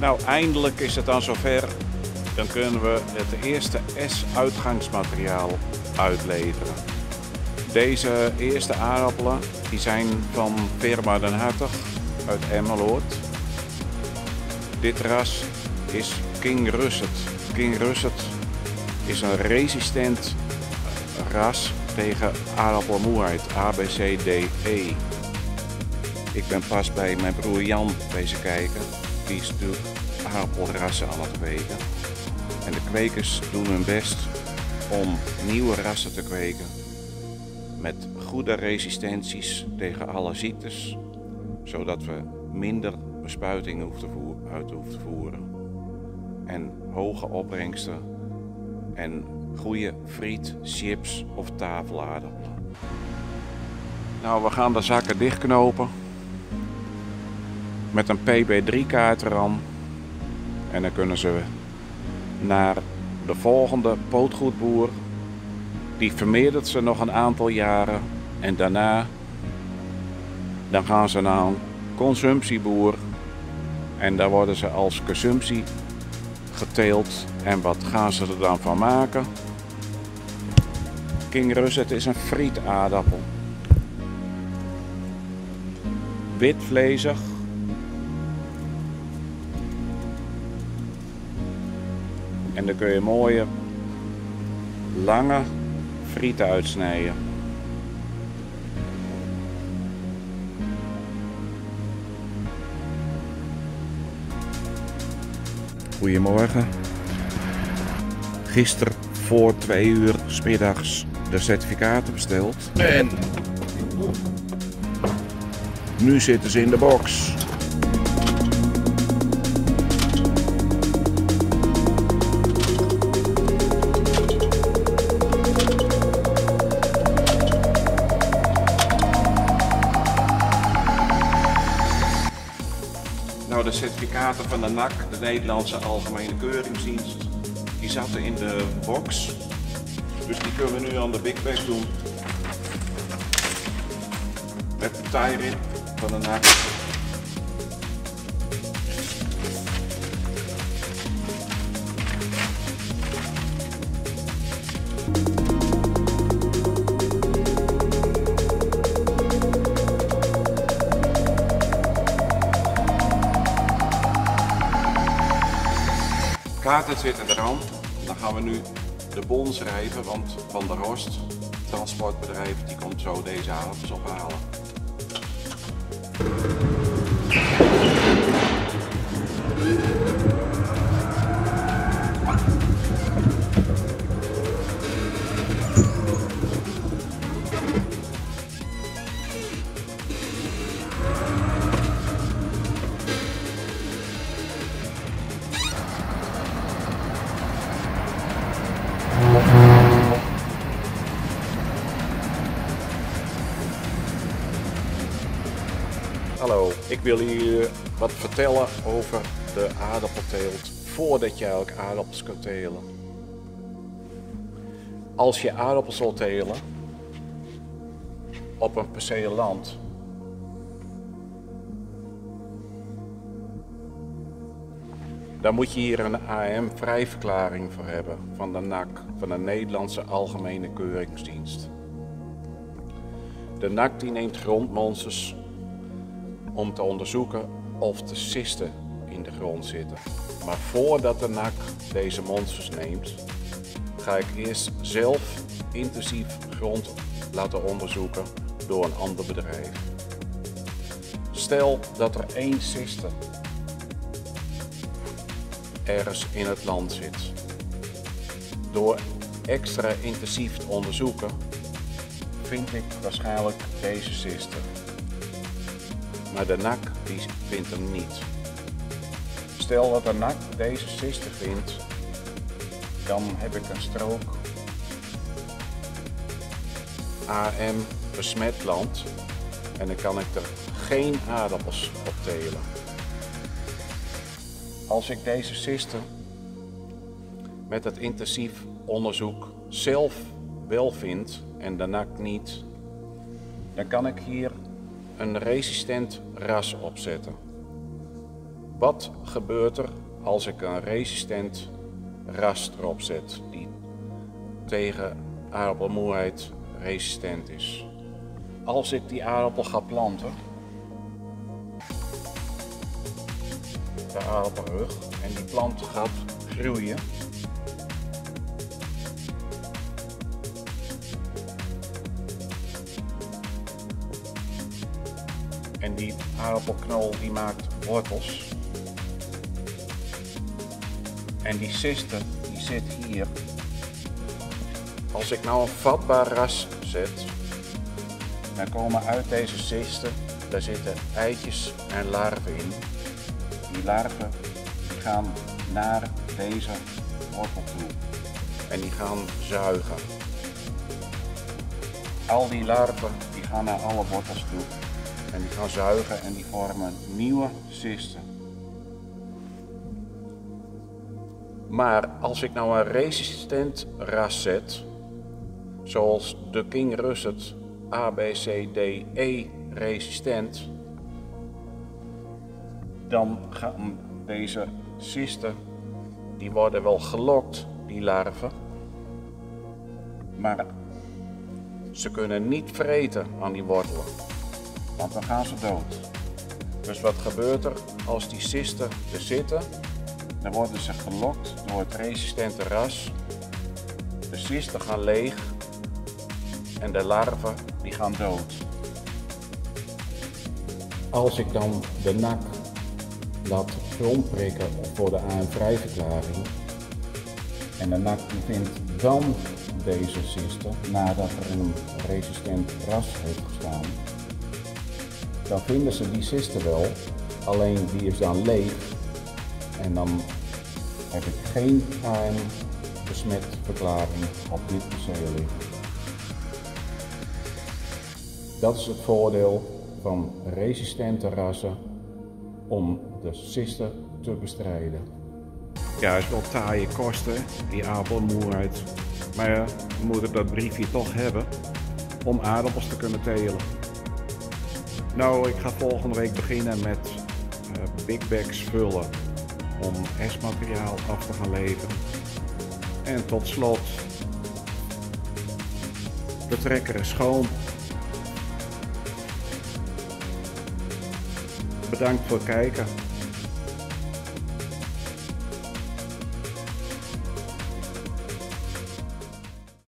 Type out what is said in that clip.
Nou, eindelijk is het dan zover. Dan kunnen we het eerste S-uitgangsmateriaal uitleveren. Deze eerste aardappelen die zijn van firma Den Hartog uit Emmeloord. Dit ras is King Russet. King Russet is een resistent ras tegen aardappelmoeheid, ABCDE. Ik ben pas bij mijn broer Jan bezig kijken. Die is natuurlijk aardappelrassen aan het kweken. En de kwekers doen hun best om nieuwe rassen te kweken met goede resistenties tegen alle ziektes, zodat we minder bespuitingen uit hoeven te voeren. En hoge opbrengsten en goede friet, chips of tafelaardappelen. Nou, we gaan de zakken dichtknopen met een PB3-kaart eraan. En dan kunnen ze naar de volgende pootgoedboer. Die vermeerdert ze nog een aantal jaren. En daarna dan gaan ze naar een consumptieboer. En daar worden ze als consumptie geteeld. En wat gaan ze er dan van maken? King Russet is een frietaardappel. Witvlezig. En dan kun je mooie, lange frieten uitsnijden. Goedemorgen. Gisteren voor 2 uur 's middags de certificaten besteld. En nu zitten ze in de box. Nou, de certificaten van de NAC, de Nederlandse Algemene Keuringsdienst, die zaten in de box. Dus die kunnen we nu aan de Big Bag doen. Met de tie-rip van de NAC. Kaarten zitten eraan. Dan gaan we nu de bon schrijven, want Van der Horst, transportbedrijf, die komt zo deze aardappels ophalen. Hallo, ik wil jullie wat vertellen over de aardappelteelt voordat je eigenlijk aardappels kunt telen. Als je aardappels wilt telen op een perceel land, dan moet je hier een AM-vrijverklaring voor hebben van de NAC, van de Nederlandse Algemene Keuringsdienst. De NAC die neemt grondmonsters om te onderzoeken of de cysten in de grond zitten. Maar voordat de NAC deze monsters neemt, ga ik eerst zelf intensief grond laten onderzoeken door een ander bedrijf. Stel dat er 1 cyste ergens in het land zit. Door extra intensief te onderzoeken vind ik waarschijnlijk deze cyste. Maar de NAC die vindt hem niet. Stel dat de NAC deze cyste vindt, dan heb ik een strook AM besmet land en dan kan ik er geen aardappels op telen. Als ik deze cyste met het intensief onderzoek zelf wel vind en de NAC niet, dan kan ik hier een resistent ras opzetten. Wat gebeurt er als ik een resistent ras erop zet die tegen aardappelmoerheid resistent is? Als ik die aardappel ga planten, de aardappelrug, en die plant gaat groeien, en die aardappelknol die maakt wortels. En die ciste die zit hier. Als ik nou een vatbaar ras zet, dan komen uit deze ciste, daar zitten eitjes en larven in. Die larven die gaan naar deze wortel toe en die gaan zuigen. Al die larven die gaan naar alle wortels toe en die gaan zuigen en die vormen nieuwe cisten. Maar als ik nou een resistent ras zet, zoals de King Russet ABCDE resistent, dan gaan deze cisten, die worden wel gelokt, die larven, maar ze kunnen niet vreten aan die wortelen, want dan gaan ze dood. Dus wat gebeurt er als die cisten er zitten? Dan worden ze gelokt door het resistente ras. De cisten gaan leeg en de larven die gaan dood. Als ik dan de nak laat grondprikken voor de AM-vrijverklaring en de nak die vindt dan deze cisten nadat er een resistent ras heeft gestaan, dan vinden ze die cisten wel, alleen die is dan leeg en dan heb ik geen AM-besmet verklaring op dit perceel liggen. Dat is het voordeel van resistente rassen om de cisten te bestrijden. Ja, het is wel taaie kosten, die aardappelmoerheid. Maar we moeten dat briefje toch hebben om aardappels te kunnen telen. Nou, ik ga volgende week beginnen met big bags vullen om S-materiaal af te gaan leveren. En tot slot, de trekker is schoon. Bedankt voor het kijken.